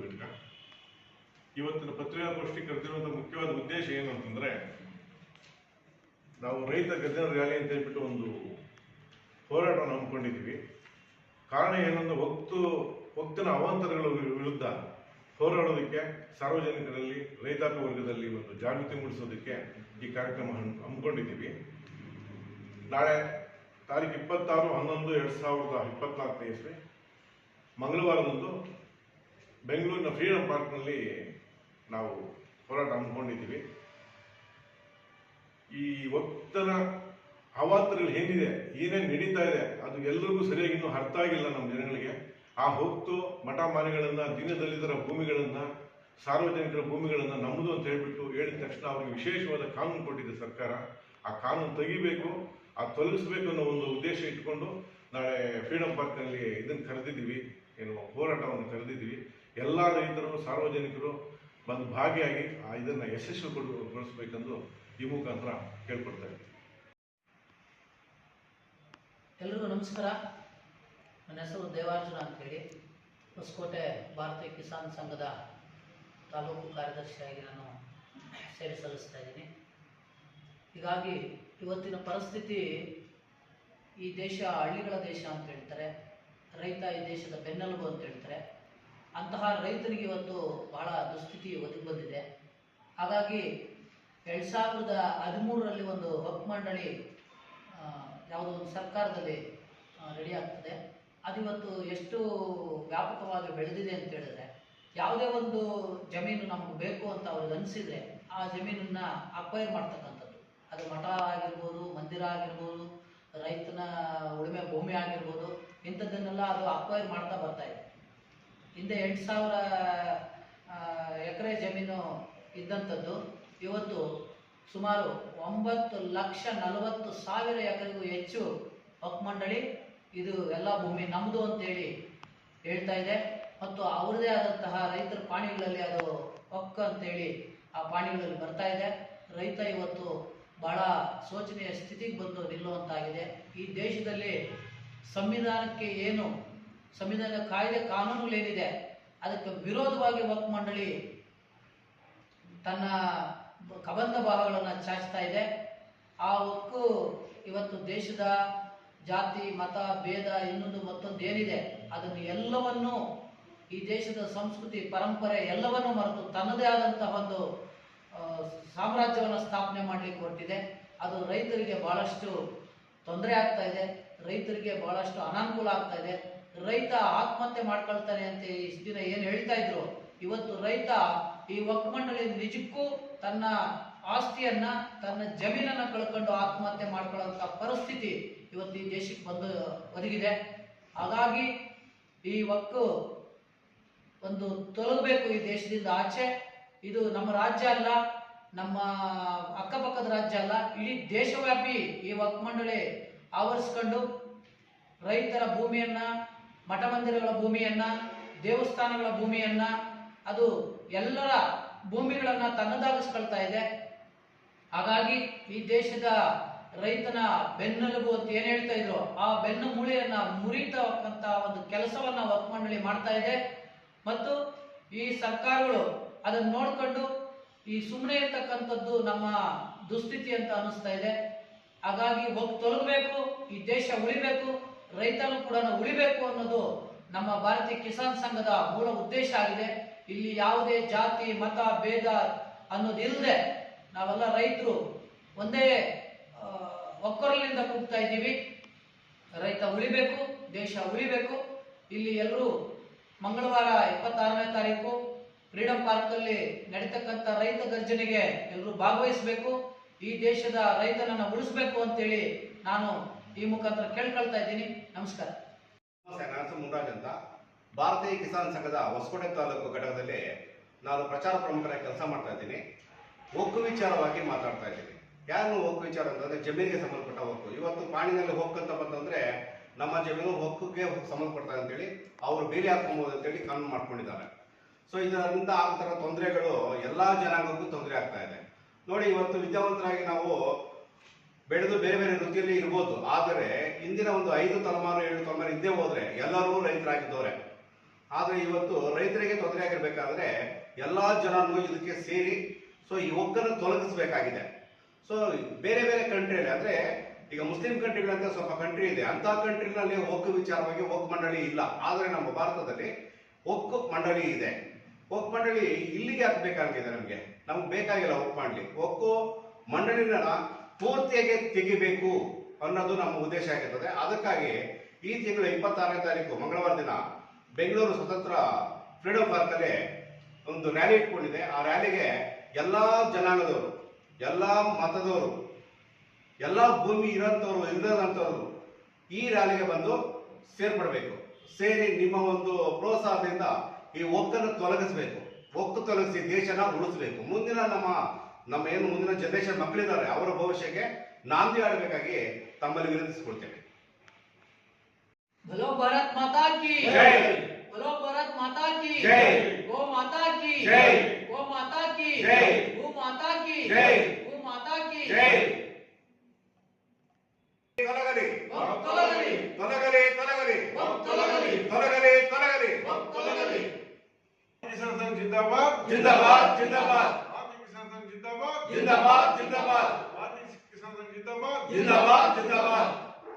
ಘಟಕ. ಇವತ್ತಿನ ಪತ್ರಿಕಾಗೋಷ್ಠಿ ಕರೆದಿರುವಂಥ ಮುಖ್ಯವಾದ ಉದ್ದೇಶ ಏನು ಅಂತಂದರೆ, ನಾವು ರೈತ ಗದ್ದಲ ರ್ಯಾಲಿ ಅಂತ ಹೇಳ್ಬಿಟ್ಟು ಒಂದು ಹೋರಾಟವನ್ನು ಹಮ್ಮಿಕೊಂಡಿದ್ದೀವಿ. ಕಾರಣ ಏನಂದ್ರೆ, ವಕ್ತಿನ ಅವಾಂತರಗಳ ವಿರುದ್ಧ ಹೋರಾಡೋದಕ್ಕೆ, ಸಾರ್ವಜನಿಕರಲ್ಲಿ ರೈತಾಪಿ ವರ್ಗದಲ್ಲಿ ಒಂದು ಜಾಗೃತಿ ಮೂಡಿಸೋದಕ್ಕೆ ಈ ಕಾರ್ಯಕ್ರಮ ಹಮ್ಮಿಕೊಂಡಿದ್ದೀವಿ. ನಾಳೆ ತಾರೀಕು 26/11/2024 ಇಸ್ವಿ ಮಂಗಳವಾರದಂದು ಬೆಂಗಳೂರಿನ ಫ್ರೀಡಂ ಪಾರ್ಕ್ನಲ್ಲಿ ನಾವು ಹೋರಾಟ ಹಮ್ಮಿಕೊಂಡಿದ್ದೀವಿ. ಈ ವಕ್ತನ ಅವಾಂತರಗಳು ಏನಿದೆ, ಏನೇನು ನಡೀತಾ ಇದೆ, ಅದು ಎಲ್ಲರಿಗೂ ಸರಿಯಾಗಿ ಇನ್ನೂ ಅರ್ಥ ಆಗಿಲ್ಲ ನಮ್ಮ ಜನಗಳಿಗೆ. ಆ ಹೊತ್ತು ಮಠ ಮಾನೆಗಳನ್ನು, ದೀನದಲಿತರ ಭೂಮಿಗಳನ್ನು, ಸಾರ್ವಜನಿಕರ ಭೂಮಿಗಳನ್ನು ನಮ್ಮದು ಅಂತ ಹೇಳಿಬಿಟ್ಟು ಹೇಳಿದ ತಕ್ಷಣ ಅವರಿಗೆ ವಿಶೇಷವಾದ ಕಾನೂನು ಕೊಟ್ಟಿದೆ ಸರ್ಕಾರ. ಆ ಕಾನೂನು ತೆಗಿಬೇಕು, ತೊಲಗಿಸ್ಬೇಕು ಅನ್ನೋ ಒಂದು ಉದ್ದೇಶ ಇಟ್ಕೊಂಡು ನಾಳೆ ಫ್ರೀಡಂ ಪಾರ್ಕ್ನಲ್ಲಿ ಇದನ್ನು ಕರೆದಿದ್ದೀವಿ, ಹೋರಾಟವನ್ನು ಕರೆದಿದ್ದೀವಿ. ಎಲ್ಲ ರೈತರು, ಸಾರ್ವಜನಿಕರು ಬಂದು ಭಾಗಿಯಾಗಿ ಇದನ್ನು ಯಶಸ್ವಿಗೊಳಿಸಬೇಕೆಂದು ಈ ಮುಖಾಂತರ ಕೇಳ್ಕೊಡ್ತಾ ಇದ್ದೀವಿ. ಎಲ್ರಿಗೂ ನಮಸ್ಕಾರ. ನನ್ನ ಹೆಸರು ದೇವಾರ್ಜುನ ಅಂತೇಳಿ, ಹೊಸಕೋಟೆ ಭಾರತೀಯ ಕಿಸಾನ್ ಸಂಘದ ತಾಲೂಕು ಕಾರ್ಯದರ್ಶಿಯಾಗಿ ನಾನು ಸೇವೆ ಸಲ್ಲಿಸ್ತಾ ಇದ್ದೀನಿ. ಹೀಗಾಗಿ ಇವತ್ತಿನ ಪರಿಸ್ಥಿತಿ, ಈ ದೇಶ ಹಳ್ಳಿಗಳ ದೇಶ ಅಂತ ಹೇಳ್ತಾರೆ, ರೈತ ಈ ದೇಶದ ಬೆನ್ನೆಲುಬು ಅಂತ ಹೇಳ್ತಾರೆ. ಅಂತಹ ರೈತರಿಗೆ ಇವತ್ತು ಬಹಳ ದುಸ್ಥಿತಿ ಒದಗಿ ಬಂದಿದೆ. ಹಾಗಾಗಿ 2013ರಲ್ಲಿ ಒಂದು ವಕ್ಫ್ ಮಂಡಳಿ ಯಾವುದೋ ಒಂದು ಸರ್ಕಾರದಲ್ಲಿ ರೆಡಿ ಆಗ್ತದೆ. ಅದಿವತ್ತು ಎಷ್ಟು ವ್ಯಾಪಕವಾಗಿ ಬೆಳೆದಿದೆ ಅಂತ ಹೇಳಿದ್ರೆ, ಯಾವುದೇ ಒಂದು ಜಮೀನು ನಮಗೆ ಬೇಕು ಅಂತ ಅವ್ರಿಗೆ ಅನಿಸಿದರೆ ಆ ಜಮೀನನ್ನು ಅಕ್ವೈರ್ ಮಾಡ್ತಕ್ಕಂಥದ್ದು, ಅದು ಮಠ ಆಗಿರ್ಬೋದು, ಮಂದಿರ ಆಗಿರ್ಬೋದು, ರೈತನ ಉಳುಮೆ ಭೂಮಿ ಆಗಿರ್ಬೋದು, ಇಂಥದ್ದನ್ನೆಲ್ಲ ಅದು ಅಕ್ವೈರ್ ಮಾಡ್ತಾ ಬರ್ತಾ ಇದೆ. ಹಿಂದೆ 8,000 ಎಕರೆ ಜಮೀನು ಇದ್ದಂಥದ್ದು ಇವತ್ತು ಸುಮಾರು 9,40,000 ಎಕರೆಗೂ ಹೆಚ್ಚು ವಕ್ಫ್ ಮಂಡಳಿ ಇದು ಎಲ್ಲ ಭೂಮಿ ನಮ್ಮದು ಅಂತೇಳಿ ಹೇಳ್ತಾ ಇದೆ. ಮತ್ತು ಅವ್ರದ್ದೇ ಆದಂತಹ ರೈತರ ಪಾಣಿಗಳಲ್ಲಿ ಅದು ವಕ್ಫ್ ಅಂತೇಳಿ ಆ ಪಾಣಿಗಳಲ್ಲಿ ಬರ್ತಾ ಇದೆ. ರೈತ ಇವತ್ತು ಬಹಳ ಶೋಚನೀಯ ಸ್ಥಿತಿಗೆ ಬಂದು ನಿಲ್ಲುವಂತಾಗಿದೆ. ಈ ದೇಶದಲ್ಲಿ ಸಂವಿಧಾನಕ್ಕೆ ಏನು ಸಂವಿಧಾನ ಕಾಯ್ದೆ ಕಾನೂನುಗಳೇನಿದೆ ಅದಕ್ಕೆ ವಿರೋಧವಾಗಿ ವಕ್ಫ್ ಮಂಡಳಿ ತನ್ನ ಕಬಂಧ ಭಾಗಗಳನ್ನು ಚಾಚ್ತಾ ಇದೆ. ಆ ವಕ್ಫ್ ಇವತ್ತು ದೇಶದ ಜಾತಿ, ಮತ, ಭೇದ, ಇನ್ನೊಂದು ಮತ್ತೊಂದು ಏನಿದೆ ಅದನ್ನು ಎಲ್ಲವನ್ನೂ, ಈ ದೇಶದ ಸಂಸ್ಕೃತಿ, ಪರಂಪರೆ ಎಲ್ಲವನ್ನೂ ಮರೆತು ತನ್ನದೇ ಆದಂತಹ ಒಂದು ಸಾಮ್ರಾಜ್ಯವನ್ನು ಸ್ಥಾಪನೆ ಮಾಡಲಿಕ್ಕೆ ಹೊರಟಿದೆ. ಅದು ರೈತರಿಗೆ ಬಹಳಷ್ಟು ತೊಂದರೆ ಆಗ್ತಾ ಇದೆ, ರೈತರಿಗೆ ಬಹಳಷ್ಟು ಅನಾನುಕೂಲ ಆಗ್ತಾ ಇದೆ. ರೈತ ಆತ್ಮಹತ್ಯೆ ಮಾಡ್ಕೊಳ್ತಾನೆ ಅಂತ ಇಷ್ಟು ದಿನ ಏನು ಹೇಳ್ತಾ ಇದ್ರು, ಇವತ್ತು ರೈತ ಈ ವಕ್ಫ್ ಮಂಡಳಿ ನಿಜಕ್ಕೂ ತನ್ನ ಆಸ್ತಿಯನ್ನ, ತನ್ನ ಜಮೀನನ್ನ ಕಳ್ಕೊಂಡು ಆತ್ಮಹತ್ಯೆ ಮಾಡ್ಕೊಳ್ಳುವಂತ ಪರಿಸ್ಥಿತಿ ಇವತ್ತು ಈ ದೇಶಕ್ಕೆ ಬಂದು ಒದಗಿದೆ. ಹಾಗಾಗಿ ಈ ವಕ್ಫ್ ಒಂದು ತೊಲಗಬೇಕು ಈ ದೇಶದಿಂದ ಆಚೆ. ಇದು ನಮ್ಮ ರಾಜ್ಯ ಅಲ್ಲ, ನಮ್ಮ ಅಕ್ಕಪಕ್ಕದ ರಾಜ್ಯ ಅಲ್ಲ, ಇಡೀ ದೇಶವ್ಯಾಪಿ ಈ ವಕ್ಫ್ ಮಂಡಳಿ ಆವರಿಸ್ಕೊಂಡು ರೈತರ ಭೂಮಿಯನ್ನ, ಮಠ ಮಂದಿರಗಳ ಭೂಮಿಯನ್ನ, ದೇವಸ್ಥಾನಗಳ ಭೂಮಿಯನ್ನ, ಅದು ಎಲ್ಲರ ಭೂಮಿಗಳನ್ನ ತನ್ನದಾಗಿಸ್ಕೊಳ್ತಾ ಇದೆ. ಹಾಗಾಗಿ ಈ ದೇಶದ ರೈತನ ಬೆನ್ನೆಲುಬು ಅಂತ ಏನ್ ಹೇಳ್ತಾ ಇದ್ರು, ಆ ಬೆನ್ನು ಮೂಳೆಯನ್ನ ಮುರಿತಕ್ಕಂತ ಒಂದು ಕೆಲಸವನ್ನ ವಕ್ಫ್ ಮಂಡಳಿ ಮಾಡ್ತಾ ಇದೆ. ಮತ್ತು ಈ ಸರ್ಕಾರಗಳು ಅದನ್ನ ನೋಡ್ಕೊಂಡು ಈ ಸುಮ್ಮನೆ ಇರ್ತಕ್ಕಂಥದ್ದು ನಮ್ಮ ದುಸ್ಥಿತಿ ಅಂತ ಅನಿಸ್ತಾ ಇದೆ. ಹಾಗಾಗಿ ವಕ್ಫ್ ತೊಲಗಬೇಕು, ಈ ದೇಶ ಉಳಿಬೇಕು, ರೈತನು ಕೂಡ ಉಳಿಬೇಕು ಅನ್ನೋದು ನಮ್ಮ ಭಾರತೀಯ ಕಿಸಾನ್ ಸಂಘದ ಮೂಲ ಉದ್ದೇಶ ಆಗಿದೆ. ಇಲ್ಲಿ ಯಾವುದೇ ಜಾತಿ, ಮತ, ಭೇದ ಅನ್ನೋದಿಲ್ಲದೆ ನಾವೆಲ್ಲ ರೈತರು ಒಂದೇ ಒಕ್ಕೊರಲಿಂದ ಕೂಗ್ತಾ ಇದ್ದೀವಿ. ರೈತ ಉಳಿಬೇಕು, ದೇಶ ಉಳಿಬೇಕು. ಇಲ್ಲಿ ಎಲ್ಲರೂ ಮಂಗಳವಾರ 26ನೇ ತಾರೀಕು ಫ್ರೀಡಂ ಪಾರ್ಕಲ್ಲಿ ನಡೀತಕ್ಕಂಥ ರೈತ ಗರ್ಜನೆಗೆ ಎಲ್ಲರೂ ಭಾಗವಹಿಸಬೇಕು. ಈ ದೇಶದ ರೈತನನ್ನ ಉಳಿಸಬೇಕು ಅಂತೇಳಿ ನಾನು ಈ ಮುಖಾಂತರ ಕೇಳ್ಕೊಳ್ತಾ ಇದ್ದೀನಿ. ನಮಸ್ಕಾರ. ಮುನ್ರಾಜ್ ಅಂತ, ಭಾರತೀಯ ಕಿಸಾನ್ ಸಂಘದ ಹೊಸಕೋಟೆ ತಾಲೂಕು ಘಟಕದಲ್ಲಿ ನಾನು ಪ್ರಚಾರ ಪ್ರಮುಖರಾಗಿ ಕೆಲಸ ಮಾಡ್ತಾ ಇದ್ದೀನಿ. ಒಕ್ಕು ವಿಚಾರವಾಗಿ ಮಾತಾಡ್ತಾ ಇದ್ದೀನಿ. ಯಾರು ಒಕ್ಕು ವಿಚಾರ ಅಂತಂದ್ರೆ ಜಮೀನಿಗೆ ಸಂಬಂಧಪಟ್ಟ ಒಕ್ಕು. ಇವತ್ತು ಪಾಣಿನಲ್ಲಿ ಹೊಕ್ಕಂತ ಬಂತಂದ್ರೆ ನಮ್ಮ ಜಮೀನು ಹೊಕ್ಕಕ್ಕೆ ಸಂಬಂಧಪಡ್ತಾರೆ ಅಂತೇಳಿ ಅವರು ಬೇಲಿ ಹಾಕೊಂಬೋದು ಅಂತೇಳಿ ಕಾನೂನು ಮಾಡ್ಕೊಂಡಿದ್ದಾರೆ. ಸೊ ಇದರಿಂದ ಆಗ್ತರ ತೊಂದರೆಗಳು ಎಲ್ಲಾ ಜನಾಂಗಕ್ಕೂ ತೊಂದರೆ ಆಗ್ತಾ ಇದೆ. ನೋಡಿ, ಇವತ್ತು ವಿದ್ಯಾವಂತರಾಗಿ ನಾವು ಬೆಳೆದು ಬೇರೆ ಬೇರೆ ವೃತ್ತಿಯಲ್ಲಿ ಇರ್ಬೋದು, ಆದರೆ ಇಂದಿನ ಒಂದು 5 ತಲೆಮಾರು 7 ತಲೆಮಾರು ಇದ್ದೇ ಹೋದ್ರೆ ಎಲ್ಲರೂ ರೈತರಾಗಿದ್ದವ್ರೆ. ಆದ್ರೆ ಇವತ್ತು ರೈತರಿಗೆ ತೊಂದರೆ ಆಗಿರ್ಬೇಕಾದ್ರೆ ಎಲ್ಲಾ ಜನರು ಇದಕ್ಕೆ ಸೇರಿ ಸೊ ಈ ಒಕ್ಕನ್ನು ತೊಲಗಿಸಬೇಕಾಗಿದೆ. ಸೊ ಬೇರೆ ಬೇರೆ ಕಂಟ್ರಿಯಲ್ಲಿ ಅಂದ್ರೆ ಈಗ ಮುಸ್ಲಿಂ ಕಂಟ್ರಿಗಳಂತ ಸ್ವಲ್ಪ ಕಂಟ್ರಿ ಇದೆ, ಅಂತ ಕಂಟ್ರಿನಲ್ಲಿ ಒಕ್ಕು ವಿಚಾರವಾಗಿ ಒಕ್ಕು ಮಂಡಳಿ ಇಲ್ಲ. ಆದ್ರೆ ನಮ್ಮ ಭಾರತದಲ್ಲಿ ಒಕ್ಕು ಮಂಡಳಿ ಇದೆ. ಒಕ್ಕು ಮಂಡಳಿ ಇಲ್ಲಿಗೆ ಹಾಕ್ಬೇಕಾಗಿದೆ, ನಮ್ಗೆ ಬೇಕಾಗಿಲ್ಲ ಒಕ್ಕು ಮಂಡಳಿ. ಒಕ್ಕು ಮಂಡಳಿನ ಪೂರ್ತಿಯಾಗಿ ತೆಗಿಬೇಕು ಅನ್ನೋದು ನಮ್ಮ ಉದ್ದೇಶ ಆಗಿರ್ತದೆ. ಅದಕ್ಕಾಗಿ ಈ ತಿಂಗಳು 26ನೇ ತಾರೀಕು ಮಂಗಳವಾರ ದಿನ ಬೆಂಗಳೂರು ಸ್ವತಂತ್ರ ಫ್ರೀಡಂ ಪಾರ್ಕ್ ಅಲ್ಲಿ ಒಂದು ರ್ಯಾಲಿ ಇಟ್ಕೊಂಡಿದೆ. ಆ ರ್ಯಾಲಿಗೆ ಎಲ್ಲಾ ಜನಾಂಗದವರು, ಎಲ್ಲಾ ಮತದವರು, ಎಲ್ಲಾ ಭೂಮಿ ಇರೋಂಥವ್ರು ಇಲ್ಲದಂಥವ್ರು ಈ ರ್ಯಾಲಿಗೆ ಬಂದು ಸೇರ್ಪಡಬೇಕು. ಸೇರಿ ನಿಮ್ಮ ಒಂದು ಪ್ರೋತ್ಸಾಹದಿಂದ ಈ ಒಕ್ಕನ್ನು ತೊಲಗಿಸಬೇಕು. ಒಕ್ಕು ತೊಲಗಿಸಿ ದೇಶನ ಉಳಿಸಬೇಕು. ಮುಂದಿನ ನಮ್ಮ ಏನು ಮುಂದಿನ ಜನರೇಷನ್ ಮಕ್ಕಳಿದ್ದಾರೆ ಅವರ ಭವಿಷ್ಯಕ್ಕೆ ನಾಂದಿ ಆಡಬೇಕಾಗಿ ತಮ್ಮಲ್ಲಿ ವಿನಂತಿಸಿಕೊಳ್ತೇನೆ. बोलो भारत माता की जय। बोलो भारत माता की जय। गो माता की जय। गो माता की जय। गो माता की जय। गो माता की जय। ತೊಲಗಲಿ ತೊಲಗಲಿ ತೊಲಗಲಿ ತೊಲಗಲಿ ತೊಲಗಲಿ ತೊಲಗಲಿ ತೊಲಗಲಿ ತೊಲಗಲಿ ಕಿಸಾನ್ ಸಂಘ ಜಿಂದಾಬಾದ್ ಜಿಂದಾಬಾದ್ ಜಿಂದಾಬಾದ್ ಭಾರತೀಯ ಕಿಸಾನ್ ಸಂಘ ಜಿಂದಾಬಾದ್ ಜಿಂದಾಬಾದ್ ಜಿಂದಾಬಾದ್ ಭಾರತೀಯ ಕಿಸಾನ್ ಸಂಘ ಜಿಂದಾಬಾದ್ ಜಿಂದಾಬಾದ್ ಜಿಂದಾಬಾದ್